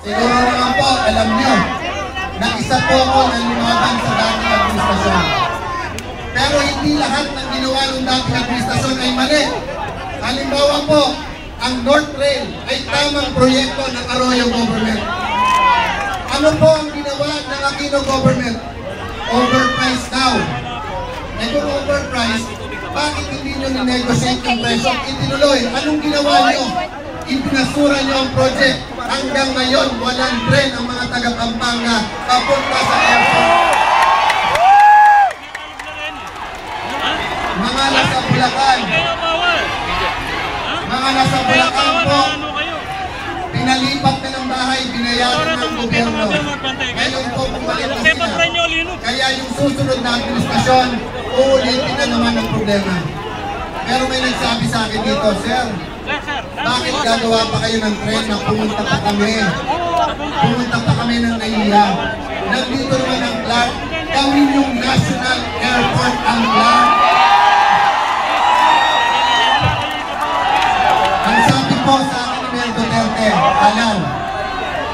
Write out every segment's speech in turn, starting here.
Siguro naman po, alam nyo, na isa po ako ng lumaban sa dating administrasyon. Pero hindi lahat ng ginawa ng dating administrasyon ay mali. Halimbawa po, ang North Rail ay tamang proyekto ng Arroyo government. Ano po ang ginawa ng Aquino government? Overpriced daw. E kung overpriced, bakit hindi nyo ninegotiate yung presyo? Itinuloy. Anong ginawa nyo? Ipinasura nyo ang project. Hanggang ngayon, walang tren ang mga taga-Pampanga papunta sa airport. Mga nasa Bulacan. Mga nasa Bulacan po, pinalipat na ng bahay, binayaran ng gobyerno. Ngayon po, bumalik na sila. Kaya yung susunod na administrasyon, uulitin na naman ang problema. Pero may nagsabi sa akin dito, Sir, bakit gagawa pa kayo ng tren na pumunta pa kami? Pumunta pa kami ng Naiya. Nandito naman ang Clark, gawin yung National Airport ang Clark. Ang sabi po sa akin ni Mayor Duterte, alam,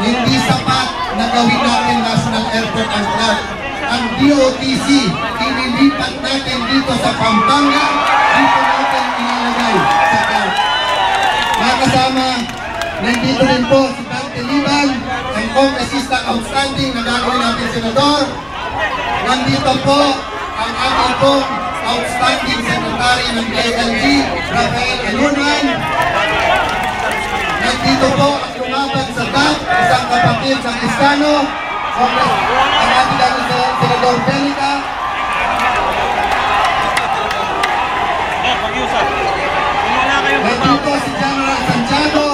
hindi sapat na gawin natin National Airport ang Clark. Ang DOTC, inilipat natin dito sa Pampanga, dito natin ilalagay sa Clark. Mga kasama, nandito rin po si Dante Liban, ang Congressista Outstanding na gagawin natin Senador. Nandito po ang ating pong Outstanding Secretary ng PLG, Rafael Alunan. Nandito po ang lumaban sa DAP, isang kapatid sa Cristano, ang ating gagawin Senador Belica. Nandito si General Santiago.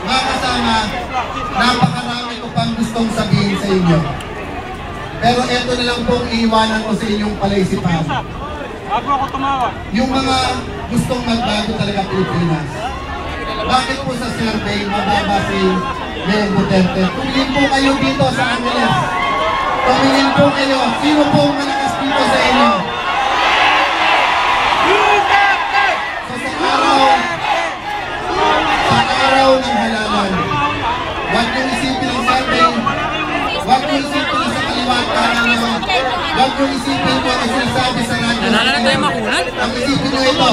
Mga kasama, napakarami ko pang gustong sabihin sa inyo. Pero ito na lang pong iiwanan ko sa inyong palaisipan. Yung mga gustong magbago talaga Pilipinas. Bakit po sa survey mababa si Mayor Duterte? Tumingin po kayo dito sa Angeles. Tumingin po kayo. Sino po malakas dito sa inyo? Araw ng halalan. Huwag nyo isipin ang survey. Huwag nyo isipin ang sa kaliwatan nyo. Huwag nyo isipin ko ang sinasabi sa radyo. Ang isipin nyo ito.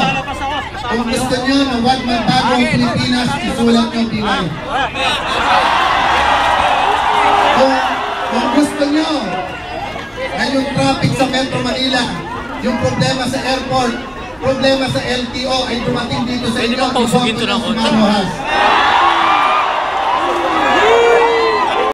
Kung gusto nyo na huwag magbago ang Pilipinas, isulat nyo pilay. Kung gusto nyo na yung traffic sa Metro Manila, yung problema sa airport, problema sa LTO ay dumating dito sa inyo. Pwede bang pausugin ito ng konti?